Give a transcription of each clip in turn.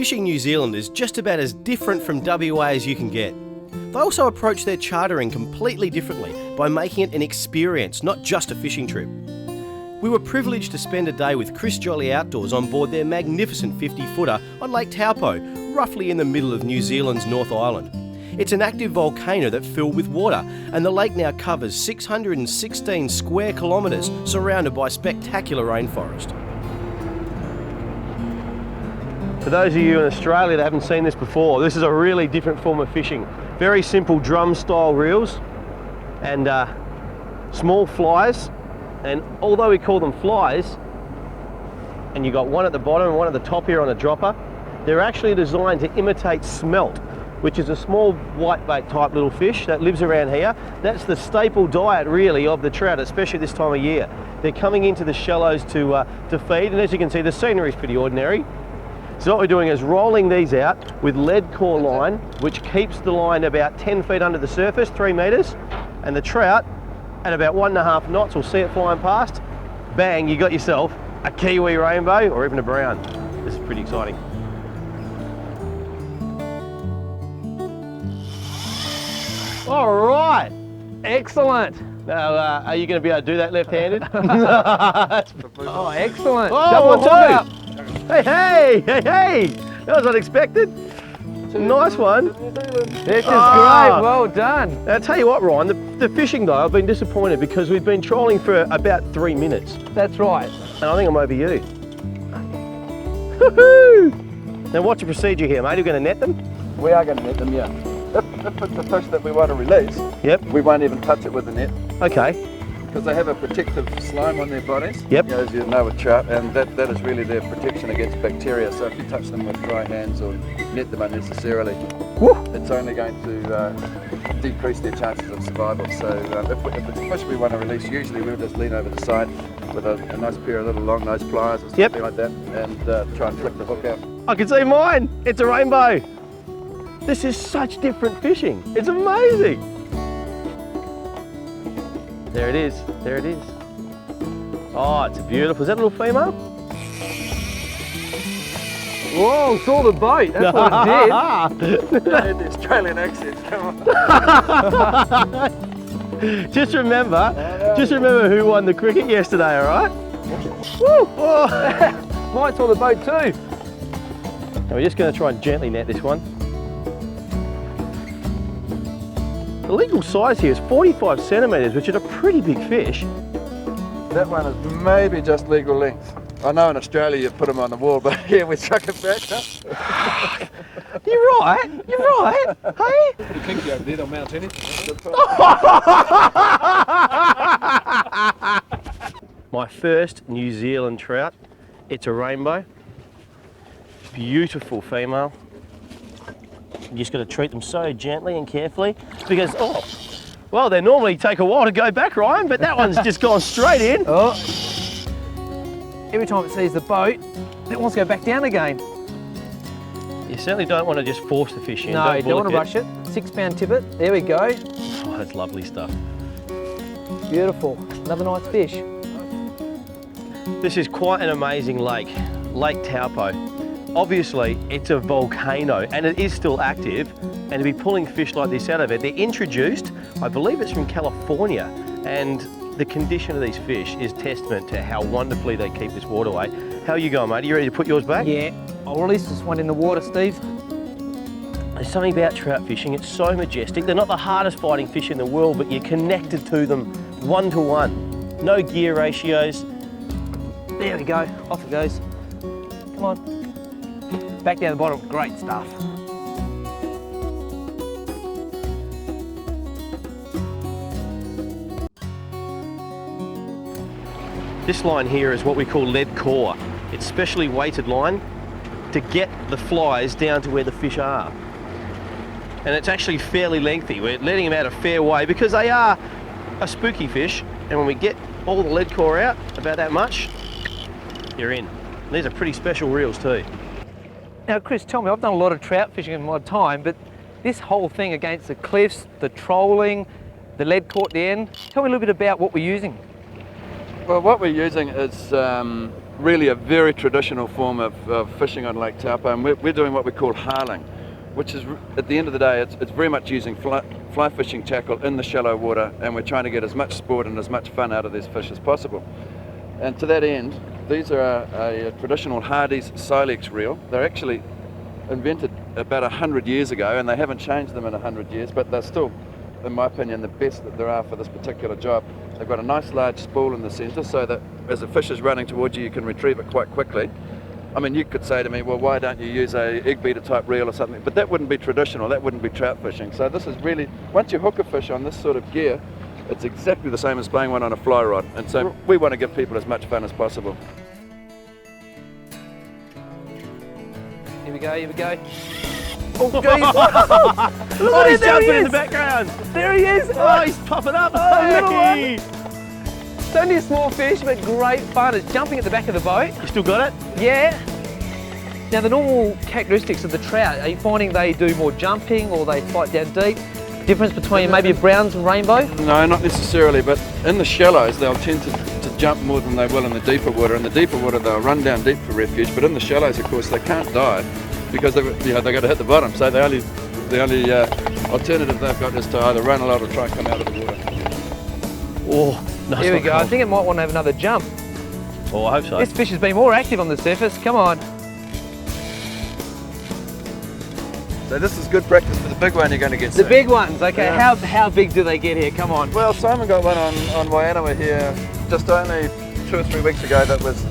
Fishing New Zealand is just about as different from WA as you can get. They also approach their chartering completely differently by making it an experience, not just a fishing trip. We were privileged to spend a day with Chris Jolly Outdoors on board their magnificent 50-footer on Lake Taupo, roughly in the middle of New Zealand's North Island. It's an active volcano that filled with water, and the lake now covers 616 square kilometres, surrounded by spectacular rainforest. For those of you in Australia that haven't seen this before, this is a really different form of fishing. Very simple drum-style reels and small flies. And although we call them flies, and you've got one at the bottom and one at the top here on a dropper, they're actually designed to imitate smelt, which is a small whitebait type little fish that lives around here. That's the staple diet really of the trout, especially this time of year. They're coming into the shallows to feed, and as you can see, the scenery is pretty ordinary. So what we're doing is rolling these out with lead core line, which keeps the line about 10 feet under the surface, 3 metres, and the trout at about 1.5 knots, we'll see it flying past. Bang, you got yourself a kiwi rainbow or even a brown. This is pretty exciting. All right, excellent. Now, are you going to be able to do that left-handed? Oh, excellent. Oh, Double up. Hey, that was unexpected. Nice one. This is great, well done. Now, I'll tell you what, Ryan, the fishing though, I've been disappointed because we've been trolling for about 3 minutes. That's right. And I think I'm over you. Woohoo! Now, what's the procedure here, mate? Are you going to net them? We are going to net them, yeah. If it's the fish that we want to release, Yep. we won't even touch it with the net Okay. because they have a protective slime on their bodies. Yep. You know, as you know with trout, and that is really their protection against bacteria. So if you touch them with dry hands or net them unnecessarily, it's only going to decrease their chances of survival. So if it's a fish we want to release, usually we'll just lean over the side with a nice pair of little long nose pliers or something like that, and try and flick the hook out. I can see mine. It's a rainbow. This is such different fishing. It's amazing. There it is. There it is. Oh, it's beautiful. Is that a little female? Whoa, saw the boat. That's what it did. The Australian accent, come on. Just remember who won the cricket yesterday, all right? Woo! Oh. Mine saw the boat too. And we're just going to try and gently net this one. The legal size here is 45 centimetres, which is a pretty big fish. That one is maybe just legal length. I know in Australia you put them on the wall, but here we chuck it back. Huh? You're right, hey? Pretty kinky over there, they'll mount in it. My first New Zealand trout. It's a rainbow. Beautiful female. You just got to treat them so gently and carefully because, well, they normally take a while to go back, Ryan, but that one's just gone straight in. Oh. Every time it sees the boat, it wants to go back down again. You certainly don't want to just force the fish in. No, you don't want to rush it. 6-pound tippet. There we go. Oh, that's lovely stuff. Beautiful. Another nice fish. This is quite an amazing lake, Lake Taupo. Obviously, it's a volcano and it is still active, and to be pulling fish like this out of it, they're introduced, I believe it's from California, and the condition of these fish is testament to how wonderfully they keep this waterway. How are you going, mate? Are you ready to put yours back? Yeah, I'll release this one in the water, Steve. There's something about trout fishing, it's so majestic. They're not the hardest fighting fish in the world, but you're connected to them one-to-one. No gear ratios. There we go, off it goes. Come on. Back down the bottom, great stuff. This line here is what we call lead core. It's specially weighted line to get the flies down to where the fish are. And it's actually fairly lengthy. We're letting them out a fair way because they are a spooky fish, and when we get all the lead core out, about that much, you're in. These are pretty special reels too. Now, Chris, tell me, I've done a lot of trout fishing in my time, but this whole thing against the cliffs, the trolling, the lead core at the end, tell me a little bit about what we're using. Well, what we're using is really a very traditional form of fishing on Lake Taupo, and we're doing what we call harling, which is, at the end of the day, it's very much using fly fishing tackle in the shallow water, and we're trying to get as much sport and as much fun out of these fish as possible. And to that end, these are a traditional Hardy's Silex reel. They're actually invented about 100 years ago, and they haven't changed them in 100 years, but they're still, in my opinion, the best that there are for this particular job. They've got a nice large spool in the centre, so that as a fish is running towards you, you can retrieve it quite quickly. I mean, you could say to me, well, why don't you use a egg beater type reel or something? But that wouldn't be traditional, that wouldn't be trout fishing. So this is really, once you hook a fish on this sort of gear, it's exactly the same as playing one on a fly rod. And so we want to give people as much fun as possible. Here we go, here we go. Oh, geez. Oh, he's jumping in the background. There he is. Oh, he's popping up. little Hey. It's only a small fish, but great fun. It's jumping at the back of the boat. You still got it? Yeah. Now, the normal characteristics of the trout, are you finding they do more jumping or they fight down deep? Difference between maybe a browns and rainbow? No, not necessarily, but in the shallows, they'll tend to jump more than they will in the deeper water. In the deeper water, they'll run down deep for refuge, but in the shallows, of course, they can't dive because they've got to hit the bottom. So the only alternative they've got is to either run a lot or try and come out of the water. Oh, nice. Here we go. I think it might want to have another jump. Oh, I hope so. This fish has been more active on the surface. Come on. So this is good practice for the big one you're going to get The soon. big ones, okay. Yeah. How big do they get here? Come on. Well, Simon got one on Waianawa here just only 2 or 3 weeks ago that was,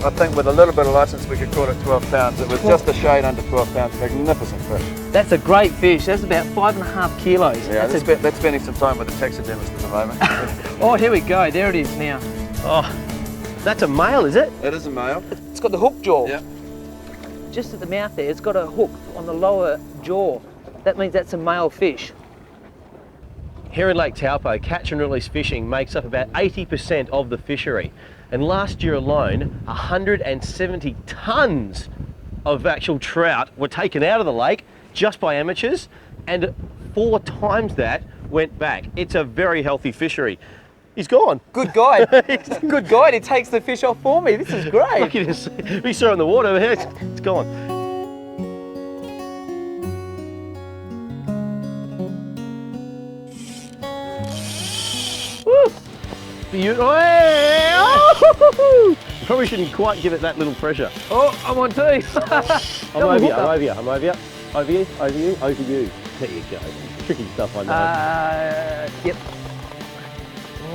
I think with a little bit of license we could call it 12 pounds. It was just a shade under 12 pounds, magnificent fish. That's a great fish. That's about 5.5 kilos. Yeah, That's that's spending some time with the taxidermist at the moment. Oh, here we go. There it is now. Oh, that's a male, is it? It is a male. It's got the hook jaw. Yeah. Just at the mouth there, it's got a hook on the lower jaw. That means that's a male fish. Here in Lake Taupo, catch and release fishing makes up about 80% of the fishery. And last year alone, 170 tonnes of actual trout were taken out of the lake just by amateurs, and 4 times that went back. It's a very healthy fishery. He's gone. Good guide. Good guide. He takes the fish off for me. This is great. Look at this. We saw it in the water, but it's gone. Woo! Beautiful. Hey! Oh! Probably shouldn't quite give it that little pressure. Oh, I'm on two. I'm over you, I'm over you, I'm over you. Over you, over you, over you. There you go. Tricky stuff, I know. Yep.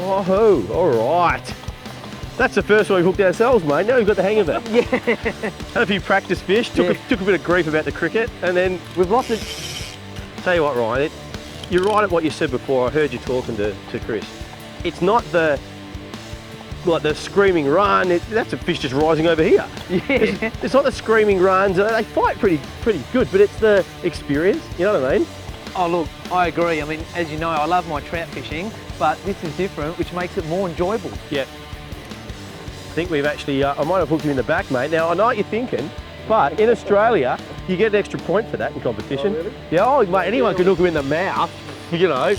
Oh, all right. That's the first one we've hooked ourselves, mate. Now we've got the hang of it. Yeah. Had a few practice fish, took a bit of grief about the cricket, and then we've lost it. Tell you what, Ryan, you're right at what you said before. I heard you talking to Chris. It's not the screaming run. That's a fish just rising over here. Yeah. It's not the screaming runs. They fight pretty good, but it's the experience. You know what I mean? Oh, look, I agree. I mean, as you know, I love my trout fishing, but this is different, which makes it more enjoyable. Yeah. I think we've actually, I might have hooked you in the back, mate. Now, I know what you're thinking, but in Australia, you get an extra point for that in competition. Oh, really? Yeah, oh, mate, anyone can hook him in the mouth, you know.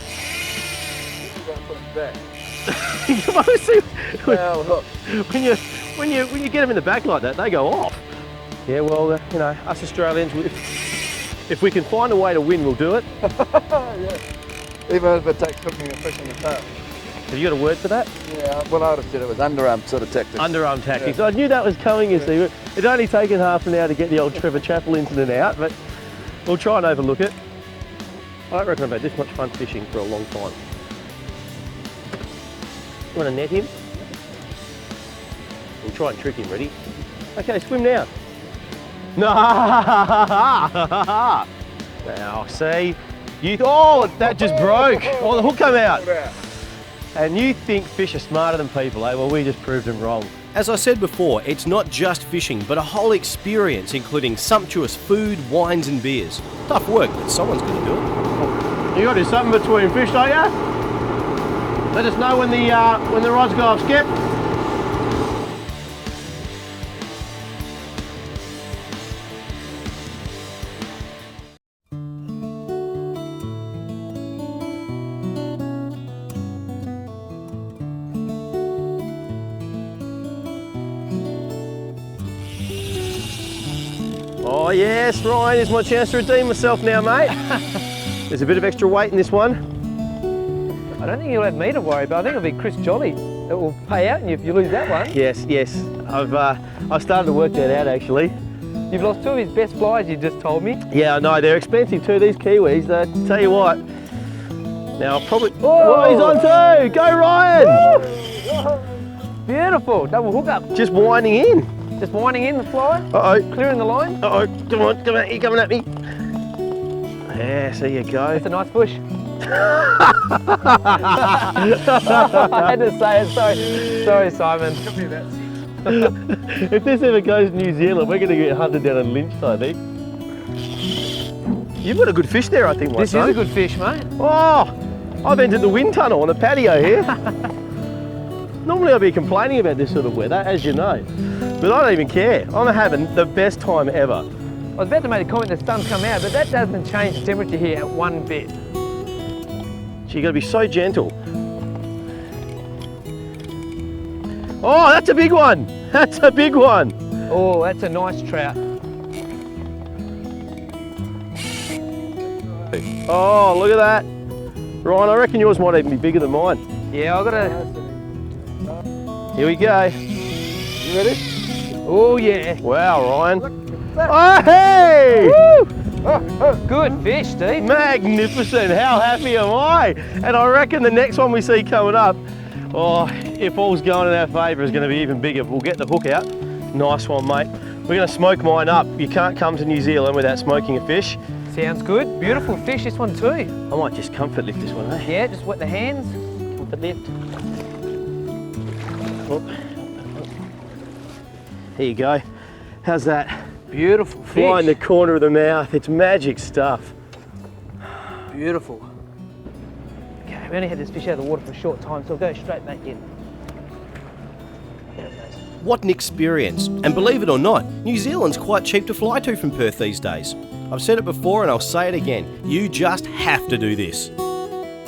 Well, hook. when you get them in the back like that, they go off. Yeah, well, you know, us Australians, if we can find a way to win, we'll do it. Yeah. Even if it takes hooking a fish in the tail. Have you got a word for that? Yeah, well, I would have said it was underarm sort of tactics. Underarm tactics. Yeah. I knew that was coming, you see. It'd only taken half an hour to get the old Trevor Chappell incident out, but we'll try and overlook it. I don't reckon I've had this much fun fishing for a long time. You want to net him? We'll try and trick him, ready? Okay, swim now. No! Now, see? Oh, that just broke. Oh, the hook came out. And you think fish are smarter than people, eh? Well, we just proved them wrong. As I said before, it's not just fishing, but a whole experience, including sumptuous food, wines and beers. Tough work, but someone's going to do it. You got to do something between fish, don't you? Let us know when the rods go off, Skip. Oh yes, Ryan, here's my chance to redeem myself now, mate. There's a bit of extra weight in this one. I don't think you'll have me to worry about. I think it'll be Chris Jolly that will pay out you if you lose that one. Yes, yes. I've started to work that out actually. You've lost 2 of his best flies, you just told me. Yeah, I know, they're expensive too, these Kiwis. Tell you what. Now I'll probably... Whoa. Oh, he's on too! Go Ryan! Beautiful, double hook up. Just winding in. Just winding in the fly, Uh-oh. clearing the line. Uh-oh, come on, you're coming at me. Yeah, there you go. That's a nice bush. I had to say it, sorry Simon. If this ever goes to New Zealand, we're going to get hunted down and lynched, I think. You've got a good fish there, I think, my This son. is a good fish, mate. Oh, I've entered the wind tunnel on the patio here. Normally I'd be complaining about this sort of weather, as you know, but I don't even care. I'm having the best time ever. I was about to make a comment the sun's come out, but that doesn't change the temperature here one bit. So you got to be so gentle. Oh, that's a big one. That's a big one. Oh, that's a nice trout. Oh, look at that. Ryan, I reckon yours might even be bigger than mine. Yeah, I've got to... Here we go. You ready? Oh, yeah. Wow, Ryan. Oh, hey! Good fish, Steve. Magnificent. How happy am I? And I reckon the next one we see coming up, oh, if all's going in our favour, is going to be even bigger. We'll get the hook out. Nice one, mate. We're going to smoke mine up. You can't come to New Zealand without smoking a fish. Sounds good. Beautiful fish, this one too. I might just comfort lift this one, eh? Yeah, just wet the hands. Comfort lift. Oh. There you go. How's that? Beautiful fish. Fly in the corner of the mouth. It's magic stuff. Beautiful. Okay, we only had this fish out of the water for a short time, so we'll go straight back in. There it goes. What an experience. And believe it or not, New Zealand's quite cheap to fly to from Perth these days. I've said it before and I'll say it again, you just have to do this.